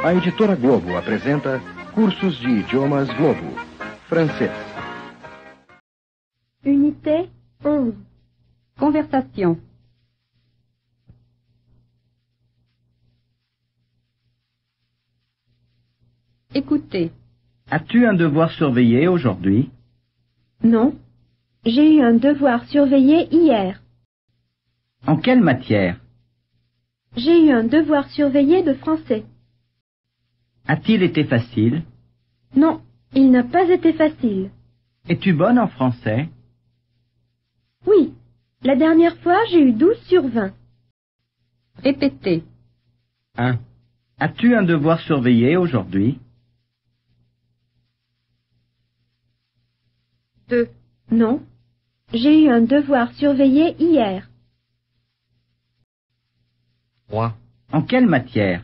A editora Globo apresenta Cursos de Idiomas Globo. Francês. Unité 11. Conversation. Écoutez. As-tu un devoir surveillé aujourd'hui? Non. J'ai eu un devoir surveillé hier. En quelle matière? J'ai eu un devoir surveillé de français. A-t-il été facile? Non, il n'a pas été facile. Es-tu bonne en français? Oui. La dernière fois, j'ai eu 12 sur 20. Répétez. 1. As-tu un devoir surveillé aujourd'hui? 2. Non. J'ai eu un devoir surveillé hier. 3. En quelle matière?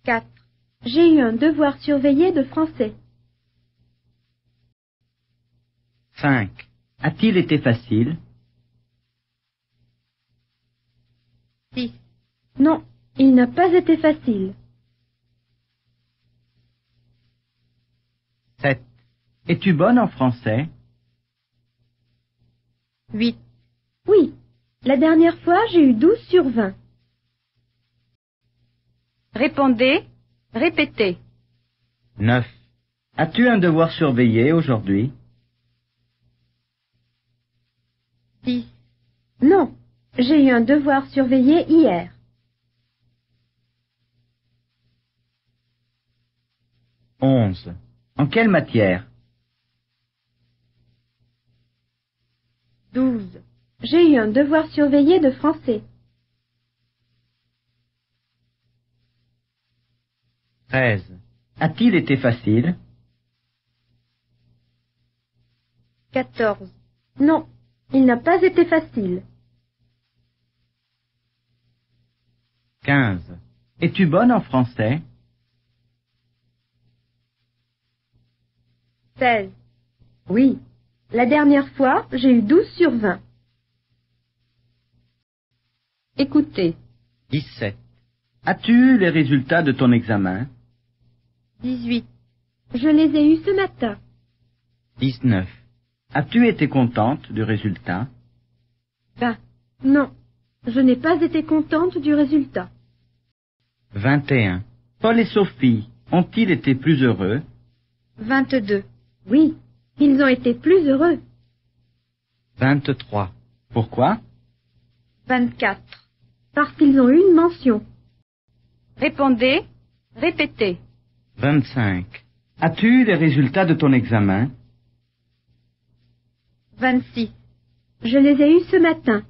4. J'ai eu un devoir surveillé de français. 5. A-t-il été facile? 6. Non, il n'a pas été facile. 7. Es-tu bonne en français? 8. Oui. La dernière fois, j'ai eu 12 sur 20. Répondez. Répétez. 9. As-tu un devoir surveillé aujourd'hui? 10. Non. J'ai eu un devoir surveillé hier. 11. En quelle matière? 12. J'ai eu un devoir surveillé de français. 13. A-t-il été facile? 14. Non, il n'a pas été facile. 15. Es-tu bonne en français? 16. Oui. La dernière fois, j'ai eu 12 sur 20. Écoutez. 17. As-tu eu les résultats de ton examen? 18. Je les ai eus ce matin. 19. As-tu été contente du résultat? Non. Je n'ai pas été contente du résultat. 21. Paul et Sophie ont-ils été plus heureux? 22. Oui. Ils ont été plus heureux. 23. Pourquoi? 24. Parce qu'ils ont eu une mention. Répondez. Répétez. 25. As-tu eu les résultats de ton examen? 26. Je les ai eus ce matin.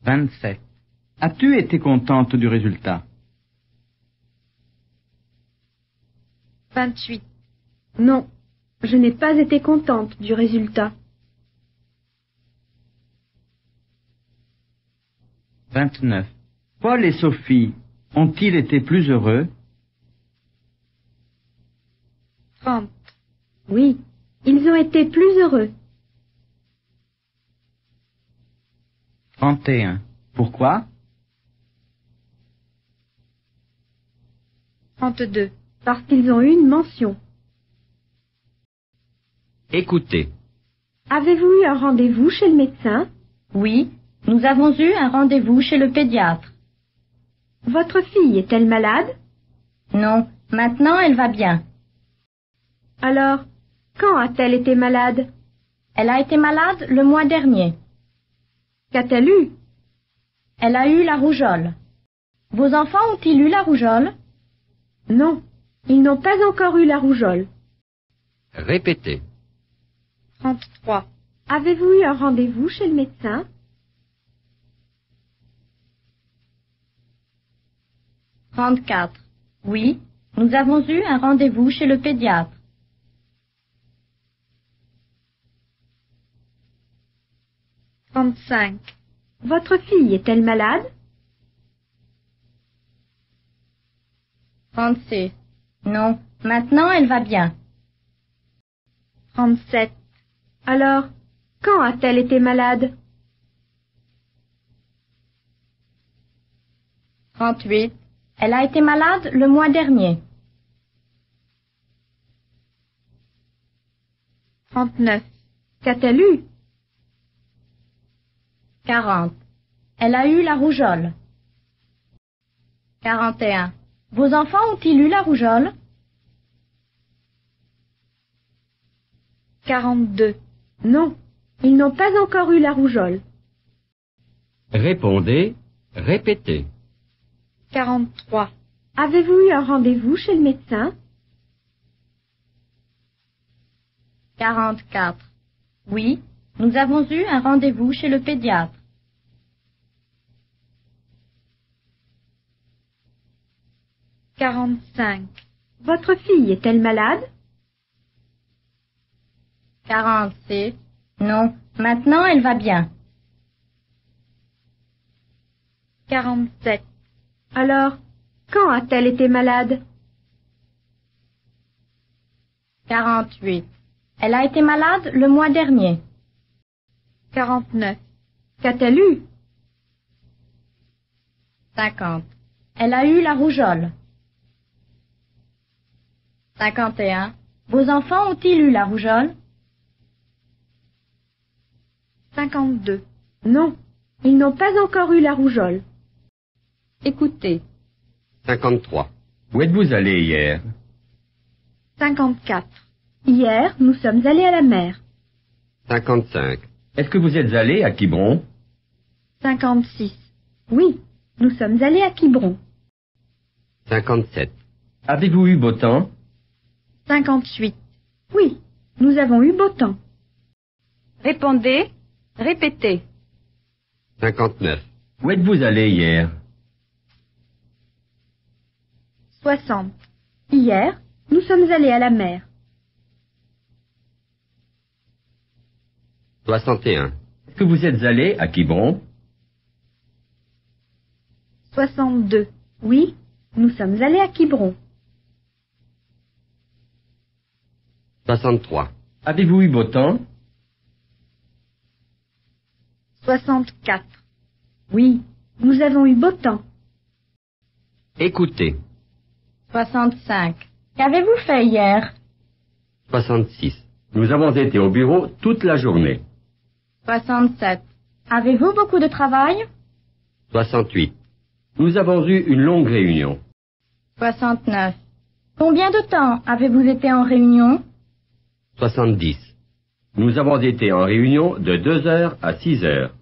27. As-tu été contente du résultat? 28. Non, je n'ai pas été contente du résultat. 29. Paul et Sophie ont-ils été plus heureux? 30. Oui, ils ont été plus heureux. 31. Pourquoi? 32. Parce qu'ils ont eu une mention. Écoutez. Avez-vous eu un rendez-vous chez le médecin? Oui, nous avons eu un rendez-vous chez le pédiatre. Votre fille est-elle malade? Non, maintenant elle va bien. Alors, quand a-t-elle été malade? Elle a été malade le mois dernier. Qu'a-t-elle eu? Elle a eu la rougeole. Vos enfants ont-ils eu la rougeole? Non, ils n'ont pas encore eu la rougeole. Répétez. 33. Avez-vous eu un rendez-vous chez le médecin? 34. Oui, nous avons eu un rendez-vous chez le pédiatre. 35. Votre fille est-elle malade? 36. Non, maintenant elle va bien. 37. Alors, quand a-t-elle été malade? 38. Elle a été malade le mois dernier. 39. Qu'a-t-elle eu? 40. Elle a eu la rougeole. 41. Vos enfants ont-ils eu la rougeole? 42. Non, ils n'ont pas encore eu la rougeole. Répondez, répétez. 43. Avez-vous eu un rendez-vous chez le médecin? 44. Oui, nous avons eu un rendez-vous chez le pédiatre. 45. Votre fille est-elle malade? 46. Non, maintenant elle va bien. 47. Alors, quand a-t-elle été malade? 48. Elle a été malade le mois dernier. 49. Qu'a-t-elle eu? 50. Elle a eu la rougeole. 51. Vos enfants ont-ils eu la rougeole? 52. Non, ils n'ont pas encore eu la rougeole. Écoutez. 53. Où êtes-vous allé hier? 54. Hier, nous sommes allés à la mer. 55. Est-ce que vous êtes allé à Quiberon? 56. Oui, nous sommes allés à Quiberon. 57. Avez-vous eu beau temps? 58. Oui, nous avons eu beau temps. Répondez, répétez. 59. Où êtes-vous allé hier? 60. Hier, nous sommes allés à la mer. 61. Est-ce que vous êtes allé à Quiberon? 62. Oui, nous sommes allés à Quiberon. 63. Avez-vous eu beau temps? 64. Oui, nous avons eu beau temps. Écoutez. 65. Qu'avez-vous fait hier? 66. Nous avons été au bureau toute la journée. 67. Avez-vous beaucoup de travail? 68. Nous avons eu une longue réunion. 69. Combien de temps avez-vous été en réunion? 70. Nous avons été en réunion de 2 heures à 6 heures.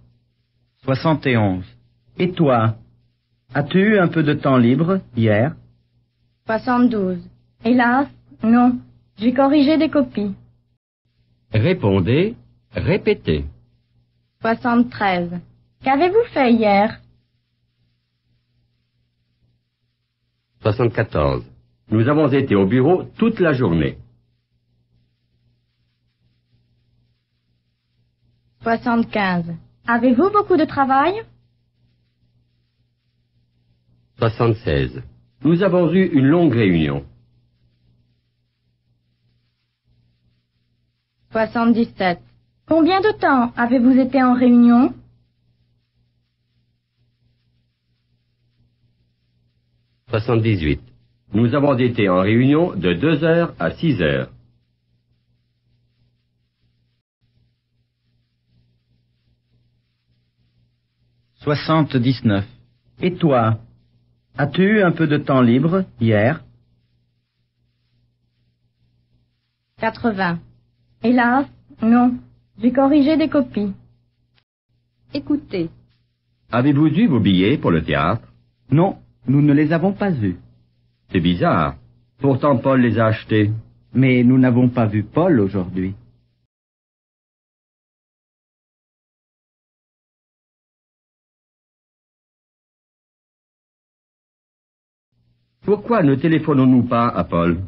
71. Et toi? As-tu eu un peu de temps libre hier? 72. Hélas, non. J'ai corrigé des copies. Répondez, répétez. 73. Qu'avez-vous fait hier? 74. Nous avons été au bureau toute la journée. 75. Avez-vous beaucoup de travail? 76. Nous avons eu une longue réunion. 77. Combien de temps avez-vous été en réunion? 78. Nous avons été en réunion de 2 heures à 6 heures. 79. Et toi? As-tu eu un peu de temps libre hier? 80. Hélas, non. J'ai corrigé des copies. Écoutez. Avez-vous eu vos billets pour le théâtre? Non, nous ne les avons pas eus. C'est bizarre. Pourtant Paul les a achetés. Mais nous n'avons pas vu Paul aujourd'hui. Pourquoi ne téléphonons-nous pas à Paul?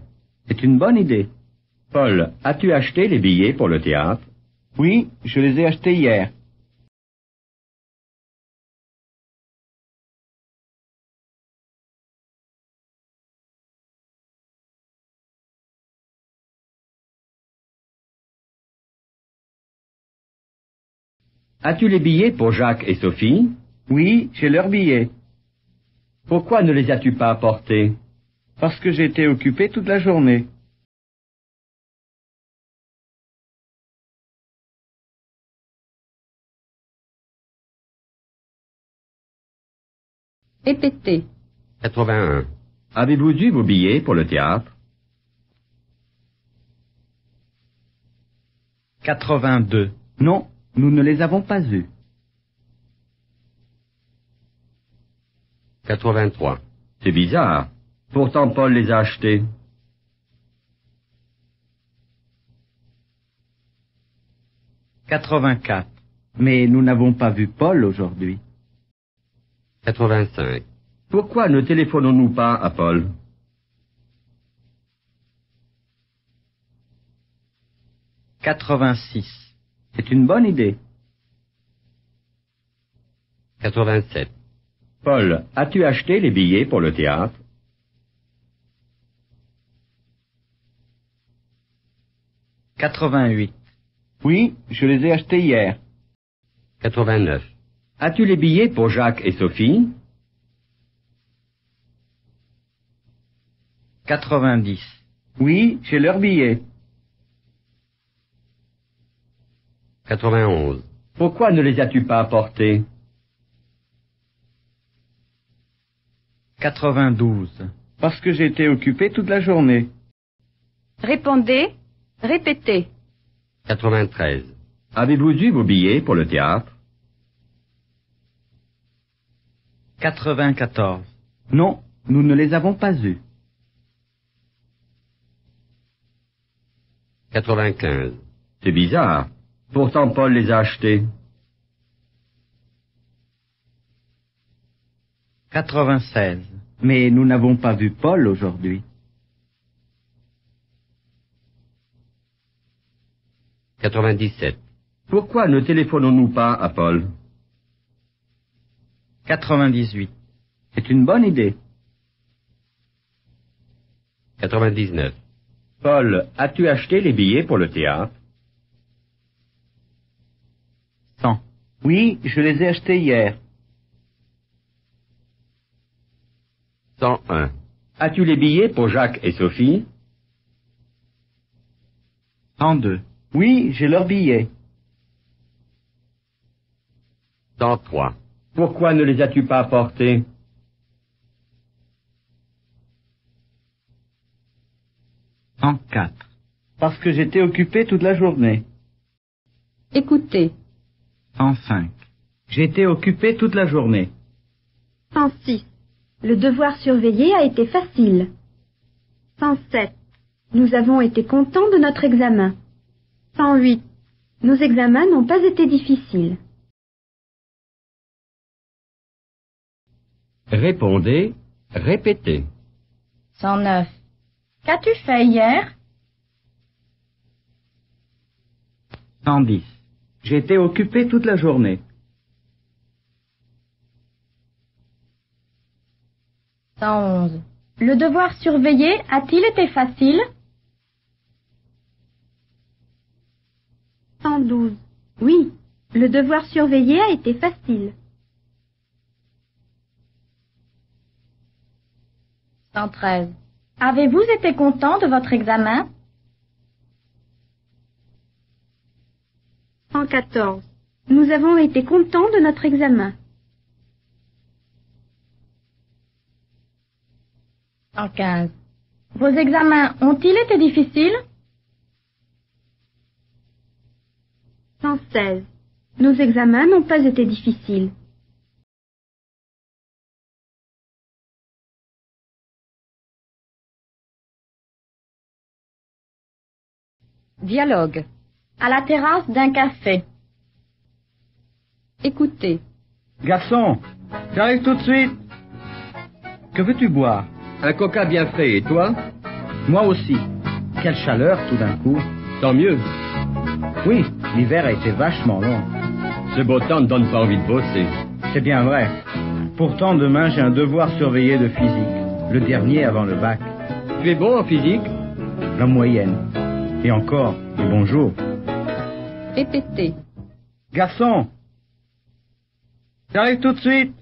C'est une bonne idée. Paul, as-tu acheté les billets pour le théâtre? Oui, je les ai achetés hier. As-tu les billets pour Jacques et Sophie? Oui, j'ai leurs billets. Pourquoi ne les as-tu pas apportés? Parce que j'étais occupé toute la journée. Répétez. 81. Avez-vous eu vos billets pour le théâtre? 82. Non, nous ne les avons pas eus. 83. C'est bizarre. Pourtant Paul les a achetés. 84. Mais nous n'avons pas vu Paul aujourd'hui. 85. Pourquoi ne téléphonons-nous pas à Paul? 86. C'est une bonne idée. 87. Paul, as-tu acheté les billets pour le théâtre? 88. Oui, je les ai achetés hier. 89. As-tu les billets pour Jacques et Sophie? 90. Oui, j'ai leurs billets. 91. Pourquoi ne les as-tu pas apportés? 92. Parce que j'étais occupé toute la journée. Répondez. Répétez. 93. Avez-vous eu vos billets pour le théâtre? 94. Non, nous ne les avons pas eus. 95. C'est bizarre. Pourtant Paul les a achetés. 96. Mais nous n'avons pas vu Paul aujourd'hui. 97. Pourquoi ne téléphonons-nous pas à Paul? 98. C'est une bonne idée. 99. Paul, as-tu acheté les billets pour le théâtre? 100. Oui, je les ai achetés hier. 101. As-tu les billets pour Jacques et Sophie? 102. Oui, j'ai leurs billets. 103. Pourquoi ne les as-tu pas apportés? 104. Parce que j'étais occupé toute la journée. Écoutez. 105. J'étais occupé toute la journée. 106. Le devoir surveillé a été facile. 107. Nous avons été contents de notre examen. 108. Nos examens n'ont pas été difficiles. Répondez. Répétez. 109. Qu'as-tu fait hier? 110. J'étais occupé toute la journée. 111. Le devoir surveillé a-t-il été facile? 112. Oui, le devoir surveillé a été facile. 113. Avez-vous été content de votre examen? 114. Nous avons été contents de notre examen. 115. Vos examens ont-ils été difficiles? 116. Nos examens n'ont pas été difficiles. Dialogue. À la terrasse d'un café. Écoutez. Garçon, j'arrive tout de suite. Que veux-tu boire? Un coca bien frais, et toi? Moi aussi. Quelle chaleur tout d'un coup. Tant mieux. Oui, l'hiver a été vachement long. Ce beau temps ne donne pas envie de bosser. C'est bien vrai. Pourtant, demain, j'ai un devoir surveillé de physique. Le dernier avant le bac. Tu es bon en physique? La moyenne. Et encore, et bonjour. Répétez. Garçon, j'arrive tout de suite.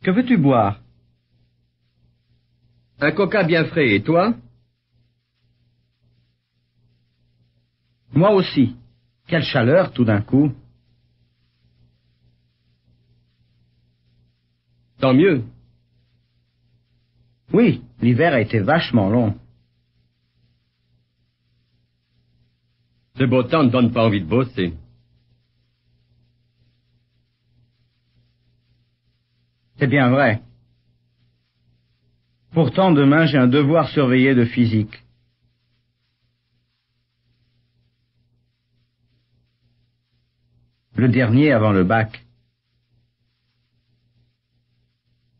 Que veux-tu boire? Un coca bien frais, et toi? Moi aussi. Quelle chaleur tout d'un coup. Tant mieux. Oui, l'hiver a été vachement long. Ce beau temps ne donne pas envie de bosser. C'est bien vrai. Pourtant, demain, j'ai un devoir surveillé de physique. Le dernier avant le bac.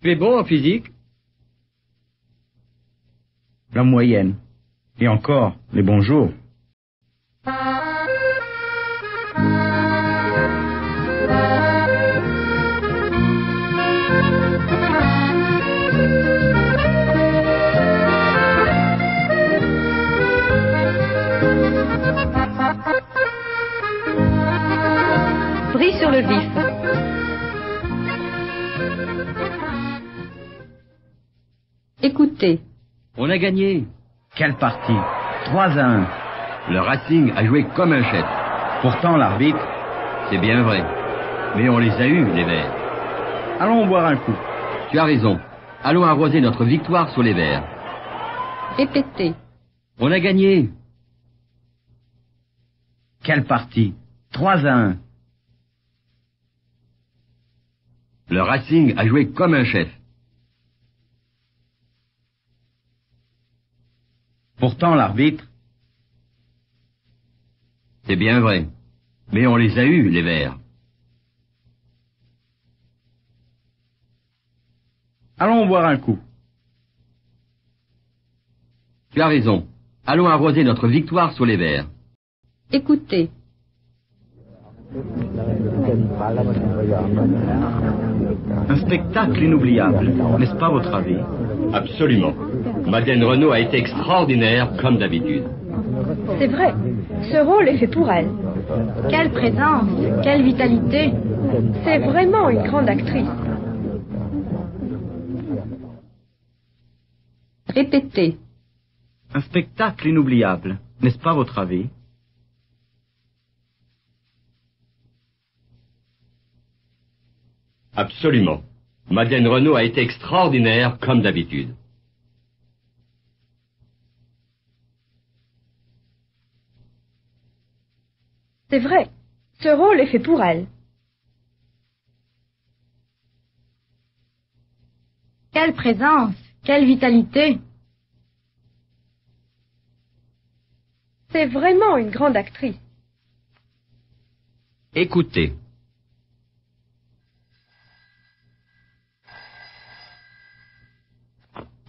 Tu es bon en physique? La moyenne. Et encore, les bons jours. Pris sur le vif. Écoutez. On a gagné. Quelle partie? 3-1. Le Racing a joué comme un chef. Pourtant, l'arbitre... C'est bien vrai. Mais on les a eus, les Verts. Allons boire un coup. Tu as raison. Allons arroser notre victoire sur les Verts. Répétez. On a gagné. Quelle partie? 3-1. Le Racing a joué comme un chef. Pourtant, l'arbitre... C'est bien vrai. Mais on les a eus, les Verts. Allons boire un coup. Tu as raison. Allons arroser notre victoire sur les Verts. Écoutez. Un spectacle inoubliable, n'est-ce pas votre avis? Absolument. Madeleine Renaud a été extraordinaire, comme d'habitude. C'est vrai. Ce rôle est fait pour elle. Quelle présence, quelle vitalité. C'est vraiment une grande actrice. Répétez. Un spectacle inoubliable, n'est-ce pas votre avis? Absolument. Madeleine Renaud a été extraordinaire, comme d'habitude. C'est vrai. Ce rôle est fait pour elle. Quelle présence, quelle vitalité. C'est vraiment une grande actrice. Écoutez.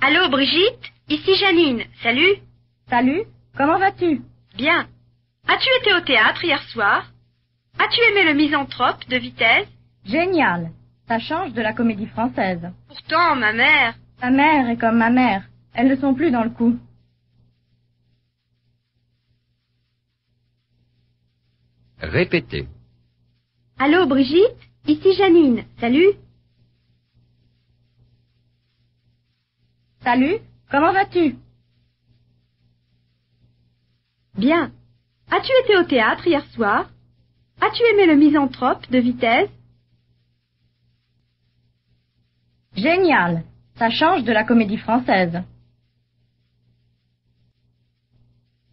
Allô, Brigitte? Ici Janine. Salut. Salut, comment vas-tu? Bien. As-tu été au théâtre hier soir? As-tu aimé le Misanthrope de Vitesse? Génial, ça change de la comédie française. Pourtant, ma mère... Ta mère est comme ma mère, elles ne sont plus dans le coup. Répétez. Allô, Brigitte? Ici Janine. Salut. Salut, comment vas-tu? Bien. As-tu été au théâtre hier soir? As-tu aimé le Misanthrope de Vitesse? Génial, ça change de la comédie française.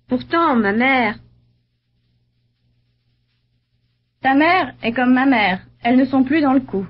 Pourtant, ma mère... Ta mère est comme ma mère, elles ne sont plus dans le coup.